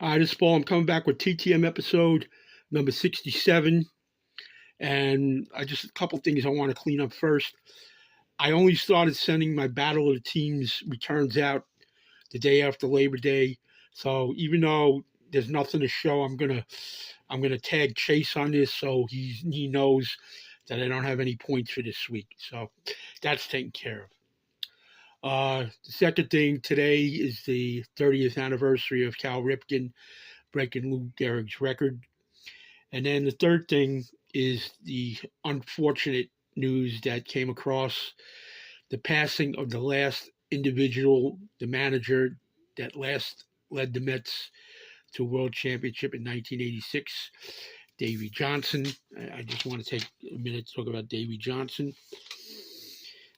Hi, this is Paul. I'm coming back with TTM episode number 67. And just a couple things I want to clean up first. I only started sending my Battle of the Teams returns out the day after Labor Day. So even though there's nothing to show, I'm gonna tag Chase on this so he knows that I don't have any points for this week. So that's taken care of. The second thing today is the 30th anniversary of Cal Ripken breaking Lou Gehrig's record. And then the third thing is the unfortunate news that came across the passing of the last individual, the manager that last led the Mets to a world championship in 1986, Davey Johnson. I just want to take a minute to talk about Davey Johnson.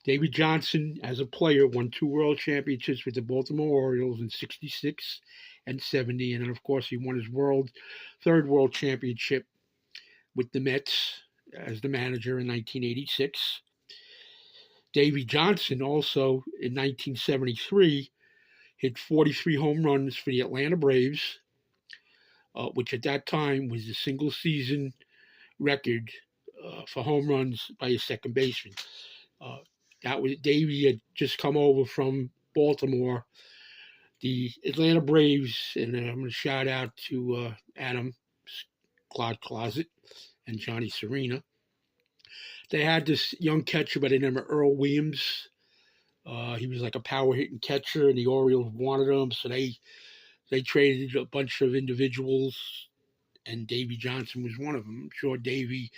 Davey Johnson, as a player, won 2 world championships with the Baltimore Orioles in 66 and 70. And then, of course, he won his third world championship with the Mets as the manager in 1986. Davey Johnson also, in 1973, hit 43 home runs for the Atlanta Braves, which at that time was the single-season record for home runs by a second baseman. That was Davey had just come over from Baltimore. The Atlanta Braves, and I'm going to shout out to Adam Closet and Johnny Serena. They had this young catcher by the name of Earl Williams. He was like a power hitting catcher, and the Orioles wanted him, so they traded a bunch of individuals, and Davey Johnson was one of them. I'm sure Davey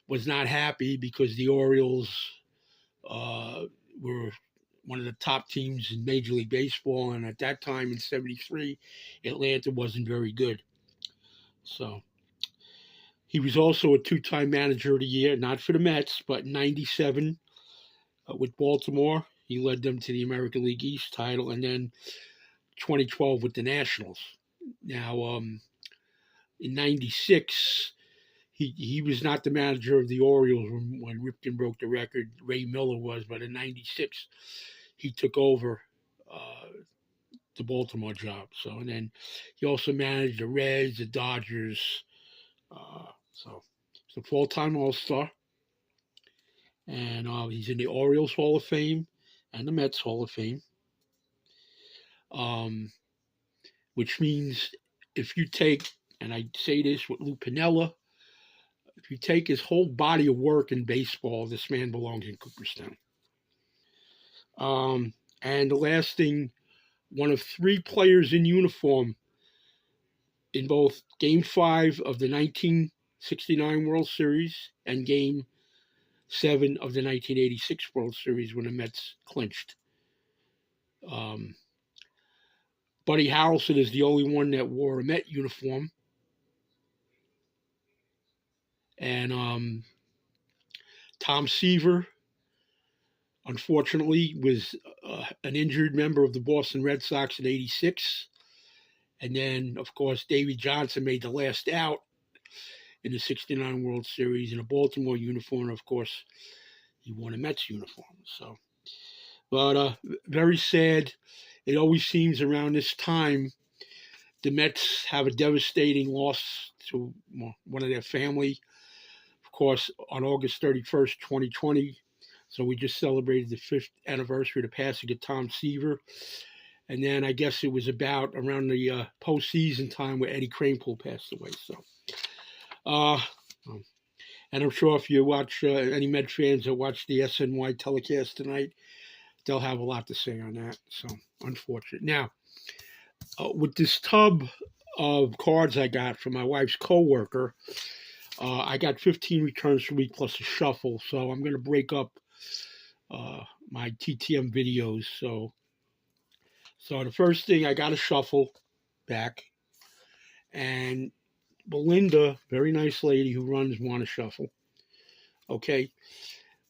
was not happy because the Orioles were one of the top teams in Major League Baseball, and at that time in '73, Atlanta wasn't very good. So he was also a 2-time manager of the year, not for the Mets, but in '97 with Baltimore. He led them to the American League East title, and then 2012 with the Nationals. Now, in '96, he was not the manager of the Orioles when Ripken broke the record. Ray Miller was, but in '96, he took over the Baltimore job. So, and then he also managed the Reds, the Dodgers. So he's a full-time All-Star. And he's in the Orioles Hall of Fame and the Mets Hall of Fame. Which means if you take, and I say this with Lou Piniella, if you take his whole body of work in baseball, this man belongs in Cooperstown. And the last thing, one of 3 players in uniform in both Game 5 of the 1969 World Series and Game 7 of the 1986 World Series when the Mets clinched. Buddy Harrelson is the only one that wore a Met uniform. And Tom Seaver, unfortunately, was an injured member of the Boston Red Sox in '86. And then, of course, Davey Johnson made the last out in the '69 World Series in a Baltimore uniform. And of course, he won a Mets uniform. So, but very sad. It always seems around this time the Mets have a devastating loss to one of their family. Of course, on August 31st, 2020. So we just celebrated the 5th anniversary of the passing of Tom Seaver. And then I guess it was about around the postseason time where Eddie Kranepool passed away. So, and I'm sure if you watch any Met fans that watch the SNY telecast tonight, they'll have a lot to say on that. So, unfortunate. Now, with this tub of cards I got from my wife's coworker, I got 15 returns per week plus a shuffle. So I'm going to break up my TTM videos. So the first thing, I got a shuffle back. And Belinda, very nice lady who runs Wanna Shuffle. Okay.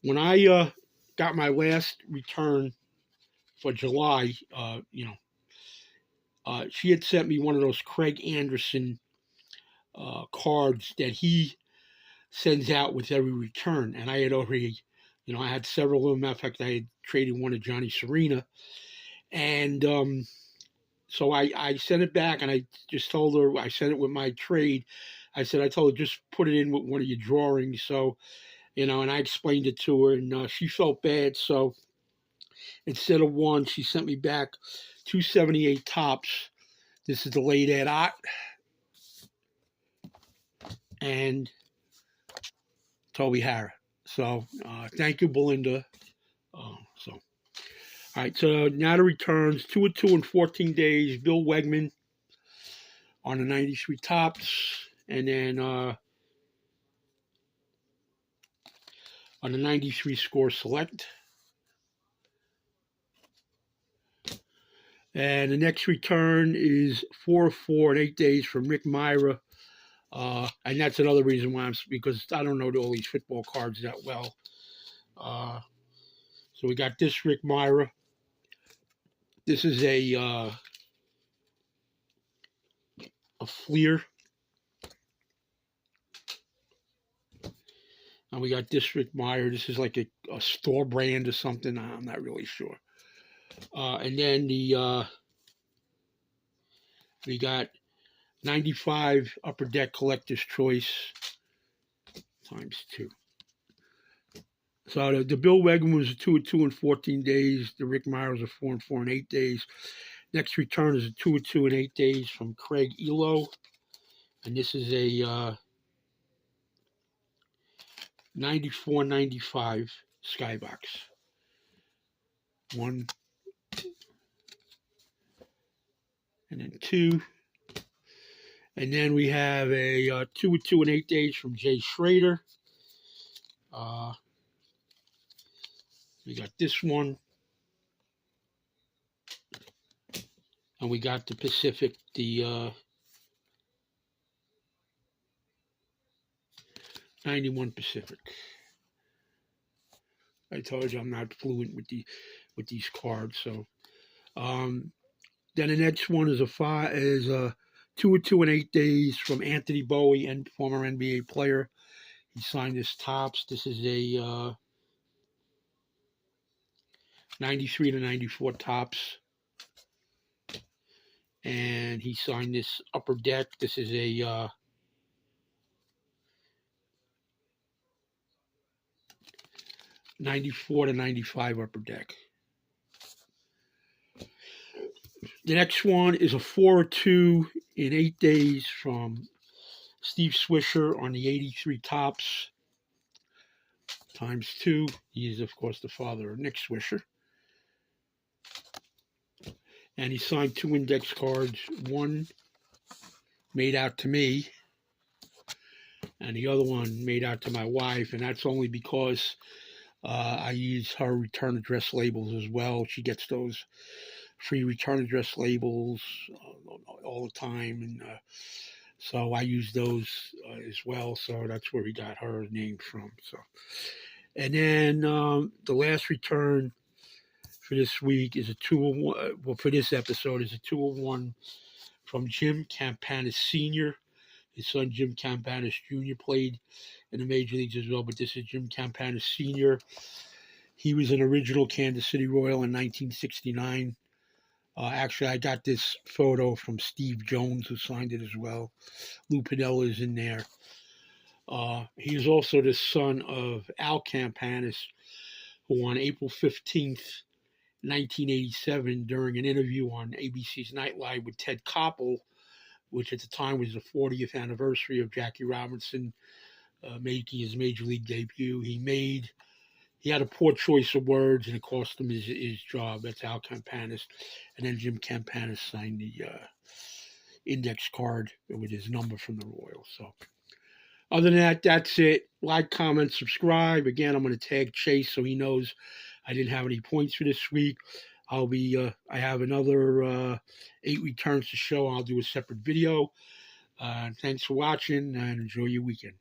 When I got my last return for July, she had sent me one of those Craig Anderson cards that he sends out with every return. And I had already, I had several of them. In fact, I had traded one to Johnny Serena. And So I sent it back, and I just told her, I sent it with my trade. I told her, just put it in with one of your drawings. So, and I explained it to her, and she felt bad. So instead of one, she sent me back 278 tops. This is the late at Ott and Toby Harra. So thank you, Belinda. All right, so now the returns, 2-2 in 14 days. Bill Wegman on the 93 tops. And then on the 93 score select. And the next return is 4-4 in 8 days from Rick Myra. And that's another reason why because I don't know all these football cards that well. So we got this Rick Myra. This is a Fleer. And we got this Rick Myra. This is like a store brand or something. I'm not really sure. And then we got 95 Upper Deck Collector's Choice ×2. So the Bill Wegman was a 2-2 in 14 days. The Rick Myra was a 4-4 in 8 days. Next return is a 2-2 in 8 days from Craig Elo. And this is a 94-95 Skybox. 1 and then 2. And then we have a 2-2 in 8 days from Jay Schrader. We got this one. And we got the Pacific, the 91 Pacific. I told you I'm not fluent with these cards. So then the next one is a 2-2 in 8 days from Anthony Bowie, and former NBA player. He signed his tops. This is a 93-94 tops. And he signed this Upper Deck. This is a 94-95 Upper Deck. The next one is a 4-2 in 8 days from Steve Swisher on the 83 tops ×2. He is, of course, the father of Nick Swisher. And he signed 2 index cards, one made out to me, and the other one made out to my wife, and that's only because I use her return address labels as well. She gets those free return address labels all the time, and so I use those as well. So that's where we got her name from. So, and then the last return for this week is a 2-of-1. Well, for this episode is a 2-of-1 from Jim Campanis Sr. His son Jim Campanis Jr. played in the major leagues as well, but this is Jim Campanis Sr. He was an original Kansas City Royal in 1969. Actually, I got this photo from Steve Jones, who signed it as well. Lou Piniella is in there. He is also the son of Al Campanis, who on April 15th, 1987, during an interview on ABC's Nightline with Ted Koppel, which at the time was the 40th anniversary of Jackie Robinson making his major league debut, he had a poor choice of words, and it cost him his job. That's Al Campanis. And then Jim Campanis signed the index card with his number from the Royals. So other than that, that's it. Like, comment, subscribe. Again, I'm going to tag Chase so he knows I didn't have any points for this week. I have another 8 returns to show. I'll do a separate video. Thanks for watching, and enjoy your weekend.